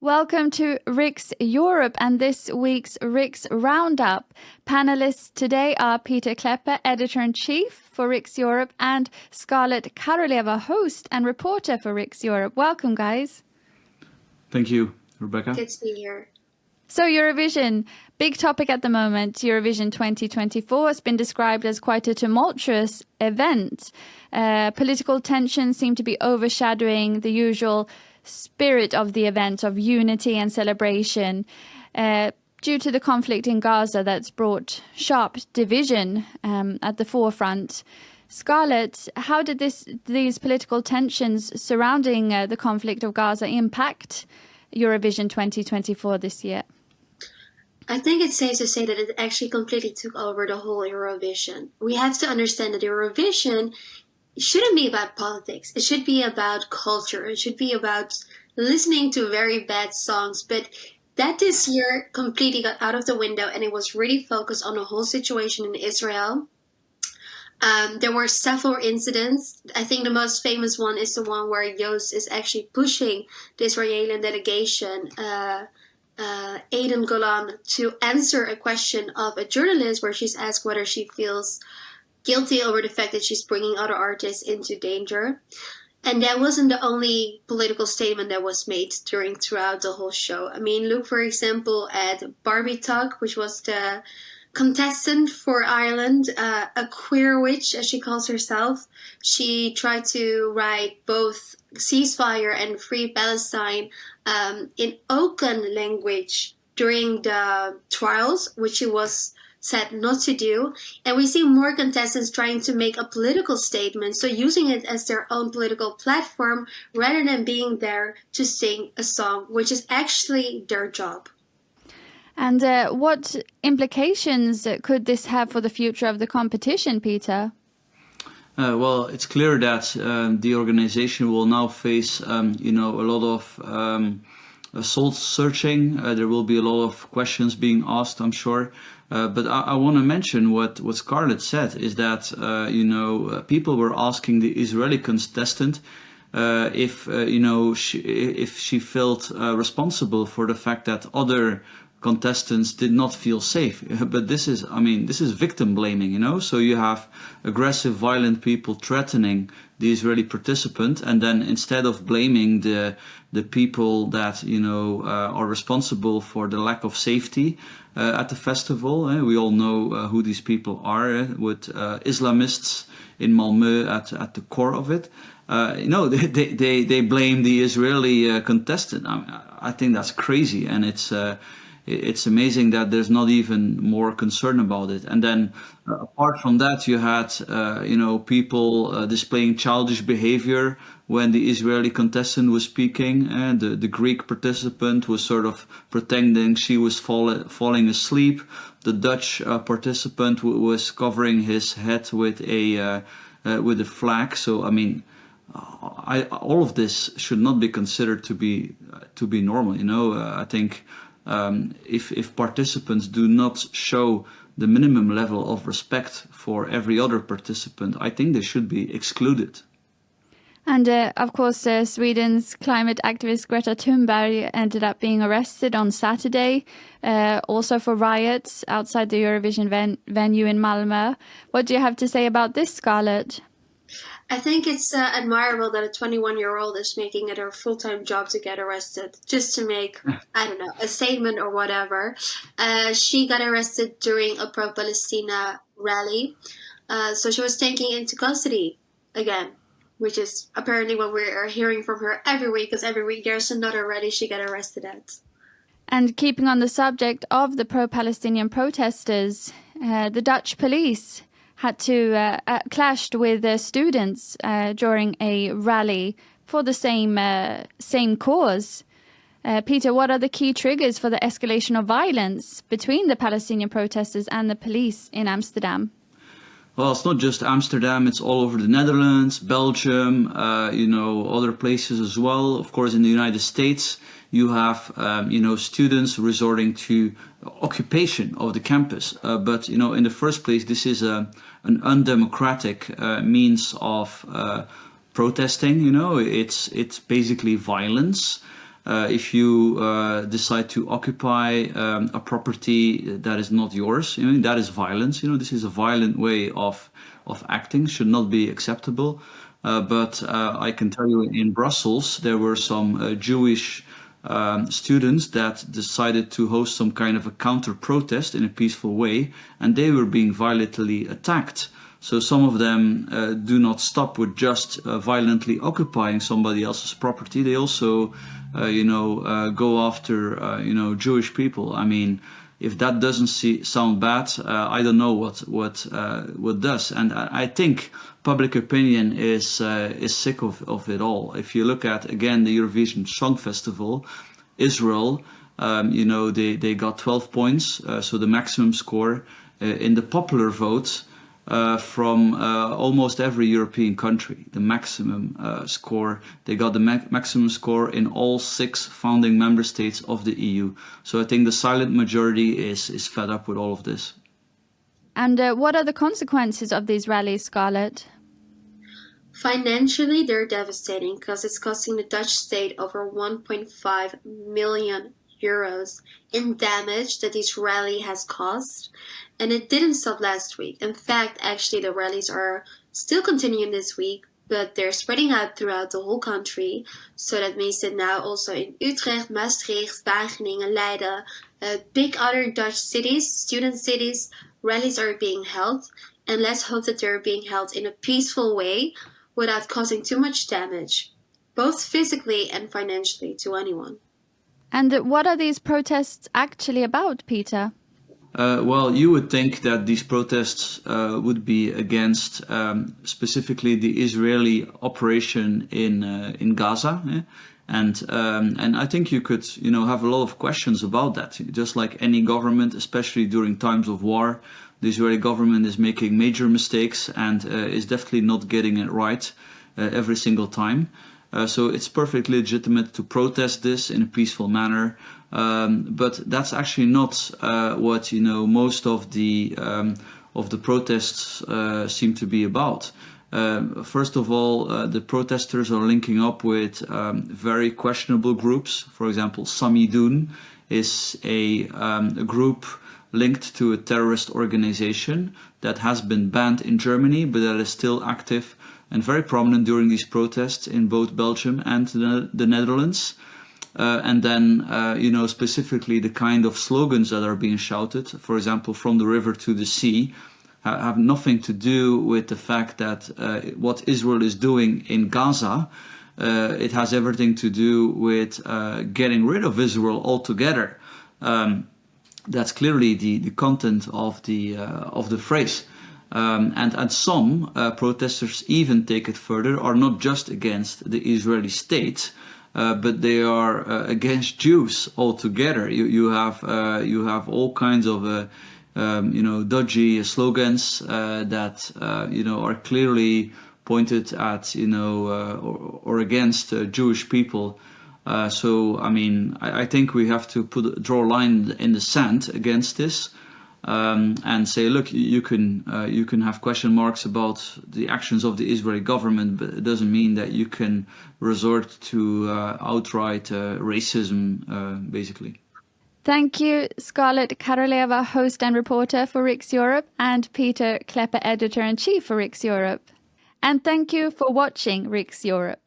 Welcome to Riks Europe and this week's Riks Roundup. Panelists today are Pieter Cleppe, Editor-in-Chief for Riks Europe, and Scarlet, Karoleva, host and reporter for Riks Europe. Welcome, guys. Thank you, Rebecca. Good to be here. So Eurovision, big topic at the moment. Eurovision 2024 has been described as quite a tumultuous event. Political tensions seem to be overshadowing the usual spirit of the event of unity and celebration due to the conflict in Gaza that's brought sharp division at the forefront. Scarlet, how did these political tensions surrounding the conflict of Gaza impact Eurovision 2024 this year? I think it's safe to say that it actually completely took over the whole Eurovision. We have to understand that Eurovision shouldn't be about politics. It should be about culture. It should be about listening to very bad songs. But that this year completely got out of the window, and it was really focused on the whole situation in Israel. There were several incidents. I think the most famous one is the one where Joost is actually pushing the Israeli delegation, Eden Golan, to answer a question of a journalist where she's asked whether she feels guilty over the fact that she's bringing other artists into danger. And that wasn't the only political statement that was made throughout the whole show. I mean, look, for example, at Barbie Talk, which was the contestant for Ireland, a queer witch, as she calls herself. She tried to write both ceasefire and free Palestine in Okan language during the trials, which she was said not to do. And we see more contestants trying to make a political statement, so using it as their own political platform rather than being there to sing a song, which is actually their job. And what implications could this have for the future of the competition, Pieter? Well, it's clear that the organization will now face, a lot of soul searching. There will be a lot of questions being asked, I'm sure. But I want to mention what Scarlet said is that, people were asking the Israeli contestant if she felt responsible for the fact that other contestants did not feel safe. But this is victim blaming, So you have aggressive, violent people threatening the Israeli participant, and then instead of blaming the people that are responsible for the lack of safety at the festival, we all know who these people are, with Islamists in Malmo at the core of it. They blame the Israeli contestant. I think that's crazy, and it's amazing that there's not even more concern about it. And then apart from that, you had, people displaying childish behavior when the Israeli contestant was speaking. And the Greek participant was sort of pretending she was falling asleep. The Dutch participant was covering his head with a flag. So, all of this should not be considered to be normal. I think if participants do not show the minimum level of respect for every other participant, I think they should be excluded. And of course, Sweden's climate activist Greta Thunberg ended up being arrested on Saturday, also for riots outside the Eurovision venue in Malmo. What do you have to say about this, Scarlet? I think it's admirable that a 21-year-old is making it her full-time job to get arrested, just to make, a statement or whatever. She got arrested during a Pro-Palestinian rally. So she was taken into custody again, which is apparently what we're hearing from her every week, because every week there's another rally she got arrested at. And keeping on the subject of the pro-Palestinian protesters, the Dutch police had to clashed with students during a rally for the same cause. Pieter, what are the key triggers for the escalation of violence between the Palestinian protesters and the police in Amsterdam? Well, it's not just Amsterdam, it's all over the Netherlands, Belgium, other places as well. Of course, in the United States, you have, students resorting to occupation of the campus. But in the first place, this is an undemocratic means of protesting. It's basically violence. If you decide to occupy a property that is not yours, that is violence. This is a violent way of acting, should not be acceptable. But I can tell you, in Brussels, there were some Jewish students that decided to host some kind of a counter-protest in a peaceful way, and they were being violently attacked. So some of them do not stop with just violently occupying somebody else's property. They also, go after, Jewish people. I mean, if that doesn't sound bad, I don't know what does. And I think public opinion is sick of it all. If you look at, again, the Eurovision Song Festival, Israel, they got 12 points, so the maximum score in the popular vote from almost every European country. The maximum score, they got the maximum score in all 6 founding member states of the EU. So I think the silent majority is fed up with all of this. And what are the consequences of these rallies, Scarlet? Financially, they're devastating because it's costing the Dutch state over 1.5 million euros in damage that this rally has caused. And it didn't stop last week. In fact, actually, the rallies are still continuing this week, but they're spreading out throughout the whole country. So that means that now also in Utrecht, Maastricht, Wageningen, Leiden, big other Dutch cities, student cities, rallies are being held. And let's hope that they're being held in a peaceful way without causing too much damage, both physically and financially, to anyone. And what are these protests actually about, Pieter? Well, you would think that these protests would be against specifically the Israeli operation in Gaza, and I think you could have a lot of questions about that. Just like any government, especially during times of war, the Israeli government is making major mistakes and is definitely not getting it right every single time. So it's perfectly legitimate to protest this in a peaceful manner. But that's actually not what most of the protests seem to be about. First of all, the protesters are linking up with very questionable groups. For example, Samidun is a group linked to a terrorist organization that has been banned in Germany, but that is still active and very prominent during these protests in both Belgium and the Netherlands. And then, specifically the kind of slogans that are being shouted, for example, from the river to the sea, have nothing to do with the fact that what Israel is doing in Gaza. It has everything to do with getting rid of Israel altogether. That's clearly the content of the phrase. And some protesters even take it further, are not just against the Israeli state, but they are against Jews altogether. You have all kinds of dodgy slogans that are clearly pointed at or against Jewish people. So I mean, I think we have to draw a line in the sand against this. And say, look, you can have question marks about the actions of the Israeli government, but it doesn't mean that you can resort to outright racism, basically. Thank you, Scarlet, Karoleva, host and reporter for Riks Europe, and Pieter Cleppe, editor-in-chief for Riks Europe. And thank you for watching Riks Europe.